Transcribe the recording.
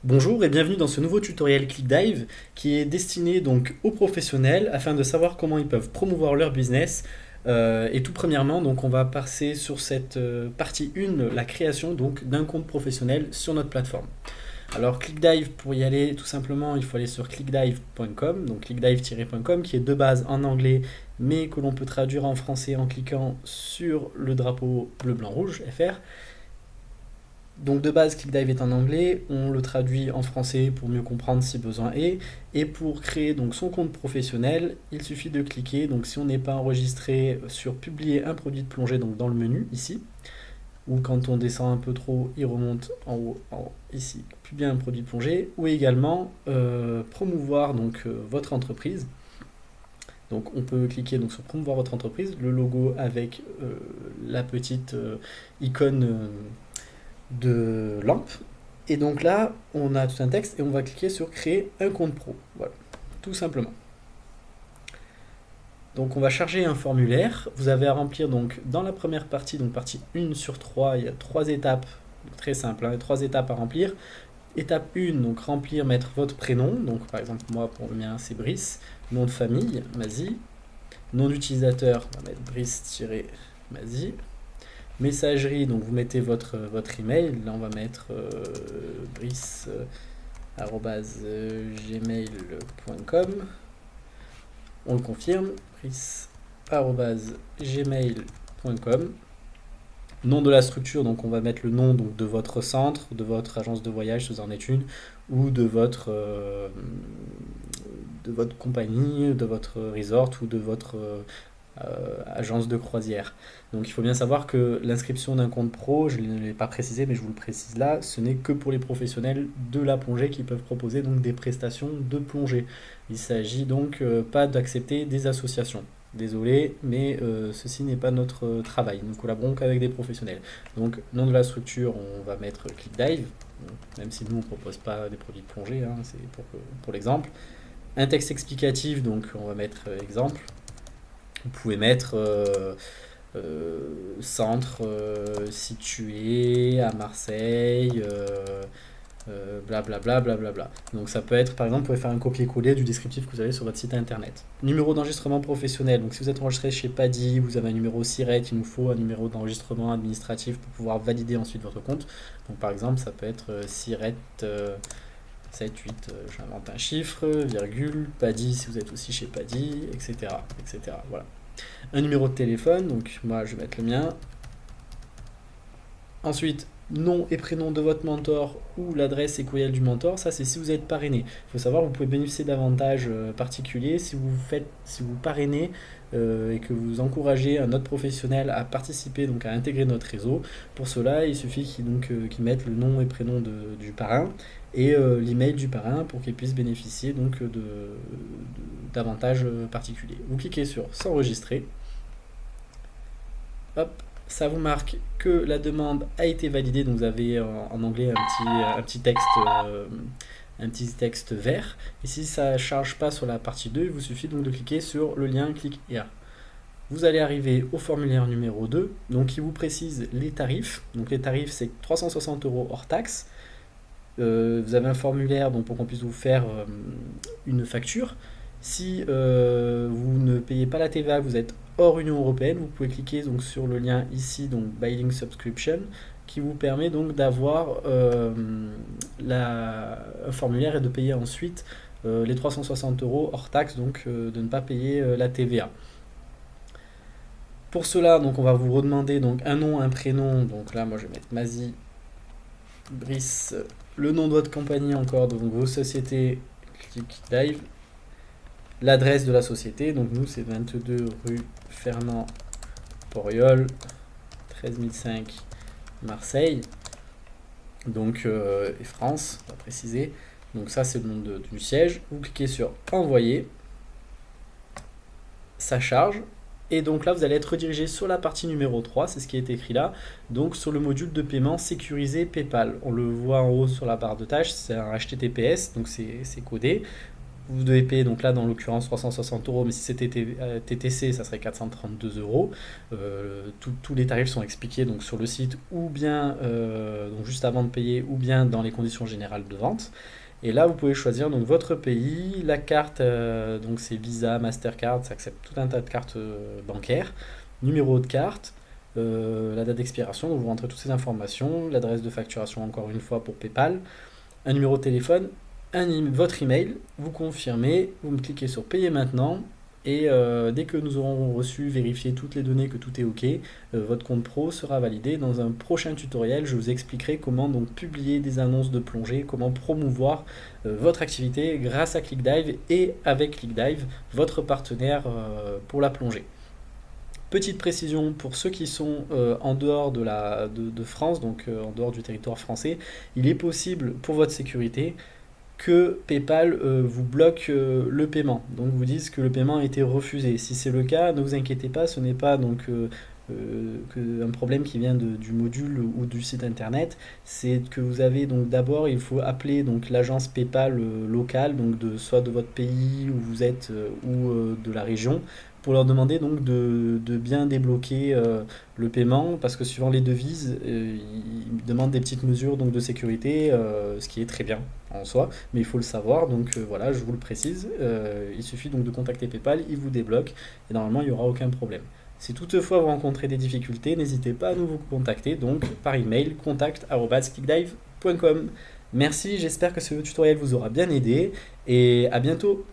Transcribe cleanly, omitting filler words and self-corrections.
Bonjour et bienvenue dans ce nouveau tutoriel ClickDive qui est destiné donc aux professionnels afin de savoir comment ils peuvent promouvoir leur business. Et tout premièrement, donc on va passer sur cette partie 1, la création donc d'un compte professionnel sur notre plateforme. Alors ClickDive, pour y aller tout simplement, il faut aller sur clickdive.com, donc clickdive-.com qui est de base en anglais mais que l'on peut traduire en français en cliquant sur le drapeau bleu blanc rouge FR. Donc de base, ClickDive est en anglais, on le traduit en français pour mieux comprendre si besoin est. Et pour créer donc son compte professionnel, il suffit de cliquer. Donc si on n'est pas enregistré sur publier un produit de plongée, donc dans le menu ici, ou quand on descend un peu trop, il remonte en haut ici, publier un produit de plongée, ou également promouvoir donc votre entreprise. Donc on peut cliquer donc, sur promouvoir votre entreprise, le logo avec la petite icône de lampe. Et donc là, on a tout un texte et on va cliquer sur créer un compte pro. Voilà, tout simplement. Donc on va charger un formulaire. Vous avez à remplir donc dans la première partie, donc partie 1 sur 3, il y a 3 étapes, très simple, hein, 3 étapes à remplir. Étape 1, donc remplir, mettre votre prénom. Donc par exemple, moi pour le mien c'est Brice. Nom de famille, Mazie. Nom d'utilisateur, on va mettre Brice-Mazie. Messagerie, donc vous mettez votre email. Là, on va mettre brice@gmail.com. On le confirme, brice@gmail.com. Nom de la structure, donc on va mettre le nom donc, de votre centre, de votre agence de voyage si vous en êtes une, ou de votre compagnie, de votre resort ou de votre agence de croisière. Donc il faut bien savoir que l'inscription d'un compte pro, je ne l'ai pas précisé mais je vous le précise là, ce n'est que pour les professionnels de la plongée qui peuvent proposer donc des prestations de plongée. Il s'agit donc pas d'accepter des associations. Désolé, mais ceci n'est pas notre travail. Nous collaborons qu'avec des professionnels. Donc, nom de la structure, on va mettre ClickDive, même si nous on ne propose pas des produits de plongée, hein, c'est pour l'exemple. Un texte explicatif, donc on va mettre exemple. Vous pouvez mettre centre situé à Marseille, blablabla, blablabla. Donc ça peut être, par exemple, vous pouvez faire un copier-coller du descriptif que vous avez sur votre site internet. Numéro d'enregistrement professionnel. Donc si vous êtes enregistré chez PADI, vous avez un numéro SIRET, il nous faut un numéro d'enregistrement administratif pour pouvoir valider ensuite votre compte. Donc par exemple, ça peut être SIRET 7, 8, j'invente un chiffre, virgule, PADI si vous êtes aussi chez PADI, etc. etc. Voilà. Un numéro de téléphone, donc moi je vais mettre le mien. Ensuite, nom et prénom de votre mentor ou l'adresse et courriel du mentor, ça c'est si vous êtes parrainé. Il faut savoir, vous pouvez bénéficier d'avantages particuliers si vous parrainez et que vous encouragez un autre professionnel à participer, donc à intégrer notre réseau. Pour cela, il suffit qu'il mette le nom et prénom du parrain et l'email du parrain pour qu'il puisse bénéficier donc d'avantages particuliers. Vous cliquez sur s'enregistrer. Hop, ça vous marque que la demande a été validée. Donc vous avez en anglais un petit texte vert. Et si ça ne charge pas sur la partie 2, il vous suffit donc de cliquer sur le lien Click Here. Vous allez arriver au formulaire numéro 2, donc il vous précise les tarifs. Donc les tarifs, c'est 360 € hors taxe. Vous avez un formulaire donc, pour qu'on puisse vous faire une facture. Si vous ne payez pas la TVA, vous êtes hors Union Européenne, vous pouvez cliquer donc, sur le lien ici, donc Buy Link Subscription, qui vous permet donc d'avoir un formulaire et de payer ensuite les 360 € hors taxe, donc de ne pas payer la TVA. Pour cela, donc, on va vous redemander donc, un nom, un prénom. Donc là, moi, je vais mettre Mazie, Brice, le nom de votre compagnie encore, donc vos sociétés, ClickDive, l'adresse de la société, donc nous c'est 22 rue Fernand Poriol, 13005 Marseille, donc et France, on va préciser. Donc ça c'est le nom du siège. Vous cliquez sur envoyer, ça charge. Et donc là, vous allez être redirigé sur la partie numéro 3, c'est ce qui est écrit là, donc sur le module de paiement sécurisé PayPal. On le voit en haut sur la barre de tâches, c'est un HTTPS, donc c'est codé. Vous devez payer, donc là dans l'occurrence 360 euros, mais si c'était TTC, ça serait 432 euros. Tous les tarifs sont expliqués donc sur le site, ou bien donc juste avant de payer, ou bien dans les conditions générales de vente. Et là, vous pouvez choisir donc votre pays, la carte, donc c'est Visa, Mastercard, ça accepte tout un tas de cartes bancaires, numéro de carte, la date d'expiration, donc vous rentrez toutes ces informations, l'adresse de facturation encore une fois pour PayPal, un numéro de téléphone, votre email, vous confirmez, vous me cliquez sur payer maintenant, et dès que nous aurons reçu, vérifié toutes les données, que tout est OK, votre compte pro sera validé. Dans un prochain tutoriel, je vous expliquerai comment donc publier des annonces de plongée, comment promouvoir votre activité grâce à ClickDive et avec ClickDive, votre partenaire pour la plongée. Petite précision pour ceux qui sont en dehors de France, donc en dehors du territoire français, il est possible pour votre sécurité que PayPal vous bloque le paiement. Donc vous disent que le paiement a été refusé. Si c'est le cas, ne vous inquiétez pas, ce n'est pas donc un problème qui vient du module ou du site internet. C'est que vous avez donc d'abord, il faut appeler donc l'agence PayPal locale, donc soit de votre pays où vous êtes ou de la région, pour leur demander donc de bien débloquer le paiement, parce que suivant les devises, ils demandent des petites mesures donc de sécurité, ce qui est très bien en soi, mais il faut le savoir, donc voilà, je vous le précise. Il suffit donc de contacter PayPal, ils vous débloquent, et normalement il n'y aura aucun problème. Si toutefois vous rencontrez des difficultés, n'hésitez pas à nous contacter, donc par email, contact@clickdive.com. Merci, j'espère que ce tutoriel vous aura bien aidé, et à bientôt.